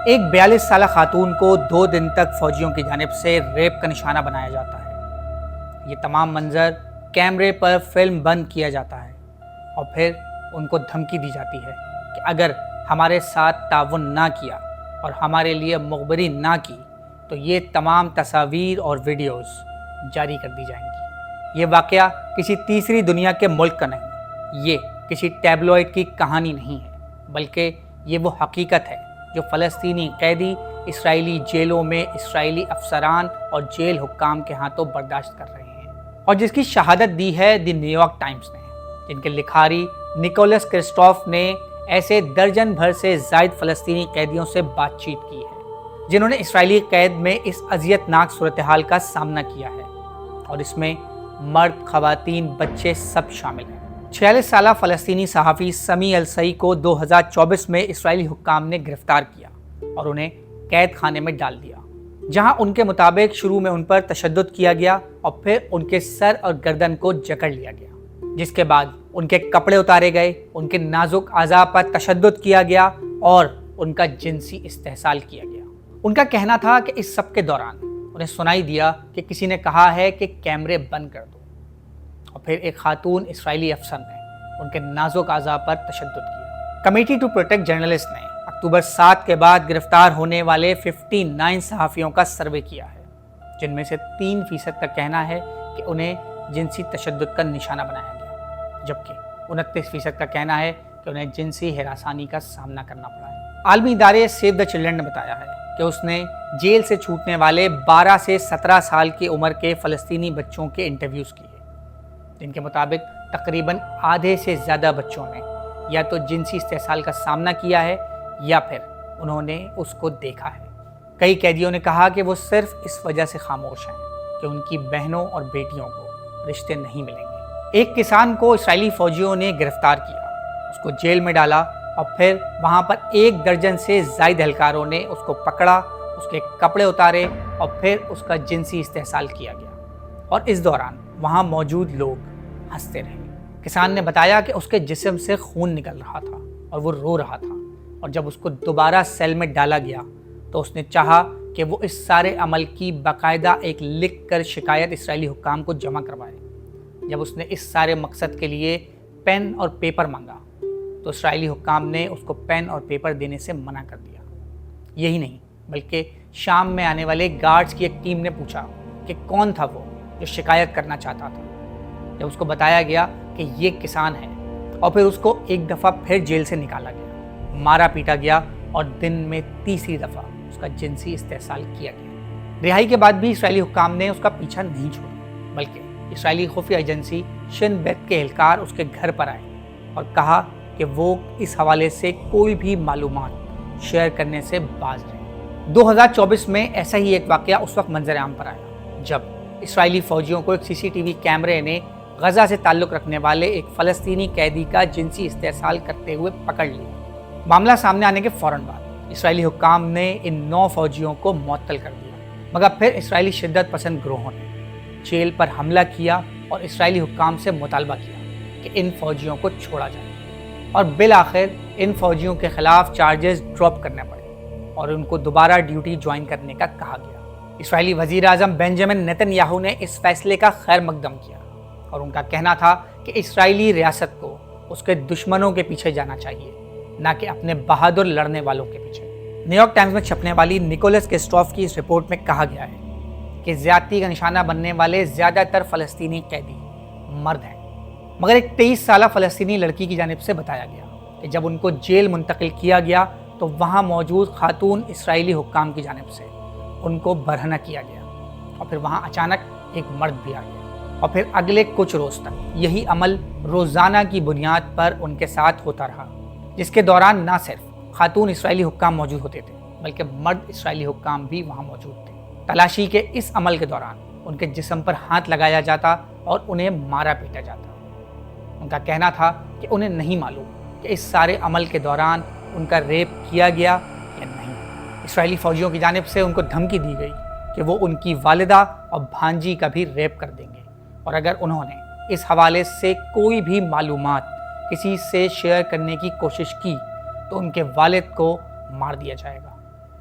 ایک 42 سالہ خاتون کو 2 دن تک فوجیوں کی جانب سے ریپ کا نشانہ بنایا جاتا ہے۔ یہ تمام منظر کیمرے پر فلم بند کیا جاتا ہے اور پھر ان کو دھمکی دی جاتی ہے کہ اگر ہمارے ساتھ تعاون نہ کیا اور ہمارے لیے مخبری نہ کی تو یہ تمام تصاویر اور ویڈیوز جاری کر دی جائیں گی۔ یہ واقعہ کسی تیسری دنیا کے ملک کا نہیں، یہ کسی ٹیبلوئڈ کی کہانی نہیں ہے، بلکہ یہ وہ حقیقت ہے جو فلسطینی قیدی اسرائیلی جیلوں میں اسرائیلی افسران اور جیل حکام کے ہاتھوں برداشت کر رہے ہیں، اور جس کی شہادت دی ہے دی نیو یارک ٹائمز نے، جن کے لکھاری نکولس کرسٹوف نے ایسے درجن بھر سے زائد فلسطینی قیدیوں سے بات چیت کی ہے جنہوں نے اسرائیلی قید میں اس اذیت ناک صورتحال کا سامنا کیا ہے، اور اس میں مرد، خواتین، بچے سب شامل ہیں۔ 46 سالہ فلسطینی صحافی سمیع السعی کو 2024 میں اسرائیلی حکام نے گرفتار کیا اور انہیں قید خانے میں ڈال دیا، جہاں ان کے مطابق شروع میں ان پر تشدد کیا گیا اور پھر ان کے سر اور گردن کو جکڑ لیا گیا، جس کے بعد ان کے کپڑے اتارے گئے، ان کے نازک اعضاء پر تشدد کیا گیا اور ان کا جنسی استحصال کیا گیا۔ ان کا کہنا تھا کہ اس سب کے دوران انہیں سنائی دیا کہ کسی نے کہا ہے کہ کیمرے بند کر دو، اور پھر ایک خاتون اسرائیلی افسر نے ان کے نازک اعضاء پر تشدد کیا۔ کمیٹی ٹو پروٹیکٹ جرنلسٹ نے اکتوبر 7 کے بعد گرفتار ہونے والے 59 صحافیوں کا سروے کیا ہے، جن میں سے 3% کا کہنا ہے کہ انہیں جنسی تشدد کا نشانہ بنایا گیا، جبکہ 29% کا کہنا ہے کہ انہیں جنسی ہراسانی کا سامنا کرنا پڑا ہے۔ عالمی ادارے سیو دا چلڈرن نے بتایا ہے کہ اس نے جیل سے چھوٹنے والے 12 سے 17 سال کی عمر کے فلسطینی بچوں کے انٹرویوز کیے، جن کے مطابق تقریباً آدھے سے زیادہ بچوں نے یا تو جنسی استحصال کا سامنا کیا ہے یا پھر انہوں نے اس کو دیکھا ہے۔ کئی قیدیوں نے کہا کہ وہ صرف اس وجہ سے خاموش ہیں کہ ان کی بہنوں اور بیٹیوں کو رشتے نہیں ملیں گے۔ ایک کسان کو اسرائیلی فوجیوں نے گرفتار کیا، اس کو جیل میں ڈالا اور پھر وہاں پر 1 درجن سے زائد اہلکاروں نے اس کو پکڑا، اس کے کپڑے اتارے اور پھر اس کا جنسی استحصال کیا گیا، اور اس دوران وہاں موجود لوگ ہنستے رہے۔ کسان نے بتایا کہ اس کے جسم سے خون نکل رہا تھا اور وہ رو رہا تھا، اور جب اس کو دوبارہ سیل میں ڈالا گیا تو اس نے چاہا کہ وہ اس سارے عمل کی باقاعدہ ایک لکھ کر شکایت اسرائیلی حکام کو جمع کروائے۔ جب اس نے اس سارے مقصد کے لیے پین اور پیپر مانگا تو اسرائیلی حکام نے اس کو پین اور پیپر دینے سے منع کر دیا۔ یہی نہیں بلکہ شام میں آنے والے گارڈز کی ایک ٹیم نے پوچھا کہ کون تھا وہ جو شکایت کرنا چاہتا تھا۔ جب اس کو بتایا گیا کہ یہ کسان ہے، اور پھر اس کو ایک دفعہ پھر جیل سے نکالا گیا، مارا پیٹا گیا اور دن میں تیسری دفعہ اس کا جنسی استحصال کیا گیا۔ رہائی کے بعد بھی اسرائیلی حکام نے اس کا پیچھا نہیں چھوڑا، بلکہ اسرائیلی خفیہ ایجنسی شن بیت کے اہلکار اس کے گھر پر آئے اور کہا کہ وہ اس حوالے سے کوئی بھی معلومات شیئر کرنے سے باز رہے۔ 2024 میں ایسا ہی ایک واقعہ اس وقت منظر عام پر آیا جب اسرائیلی فوجیوں کو ایک CCTV کیمرے نے غزہ سے تعلق رکھنے والے ایک فلسطینی قیدی کا جنسی استحصال کرتے ہوئے پکڑ لیا۔ معاملہ سامنے آنے کے فوراً بعد اسرائیلی حکام نے ان 9 فوجیوں کو معطل کر دیا، مگر پھر اسرائیلی شدت پسند گروہوں نے جیل پر حملہ کیا اور اسرائیلی حکام سے مطالبہ کیا کہ ان فوجیوں کو چھوڑا جائے، اور بالآخر ان فوجیوں کے خلاف چارجز ڈراپ کرنے پڑے اور ان کو دوبارہ ڈیوٹی جوائن کرنے کا کہا گیا۔ اسرائیلی وزیر اعظم بنجامن نیتن یاہو نے اس فیصلے کا خیر مقدم کیا، اور ان کا کہنا تھا کہ اسرائیلی ریاست کو اس کے دشمنوں کے پیچھے جانا چاہیے، نہ کہ اپنے بہادر لڑنے والوں کے پیچھے۔ نیو یارک ٹائمز میں چھپنے والی نکولس کرسٹوف کی اس رپورٹ میں کہا گیا ہے کہ زیادتی کا نشانہ بننے والے زیادہ تر فلسطینی قیدی مرد ہیں، مگر ایک 23 سالہ فلسطینی لڑکی کی جانب سے بتایا گیا کہ جب ان کو جیل منتقل کیا گیا تو وہاں موجود خاتون اسرائیلی حکام کی جانب سے ان کو برہنہ کیا گیا، اور پھر وہاں اچانک ایک مرد بھی آ گیا، اور پھر اگلے کچھ روز تک یہی عمل روزانہ کی بنیاد پر ان کے ساتھ ہوتا رہا، جس کے دوران نہ صرف خاتون اسرائیلی حکام موجود ہوتے تھے بلکہ مرد اسرائیلی حکام بھی وہاں موجود تھے۔ تلاشی کے اس عمل کے دوران ان کے جسم پر ہاتھ لگایا جاتا اور انہیں مارا پیٹا جاتا۔ ان کا کہنا تھا کہ انہیں نہیں معلوم کہ اس سارے عمل کے دوران ان کا ریپ کیا گیا یا نہیں۔ اسرائیلی فوجیوں کی جانب سے ان کو دھمکی دی گئی کہ وہ ان کی والدہ اور بھانجی کا بھی ریپ کر دیں گے، اور اگر انہوں نے اس حوالے سے کوئی بھی معلومات کسی سے شیئر کرنے کی کوشش کی تو ان کے والد کو مار دیا جائے گا۔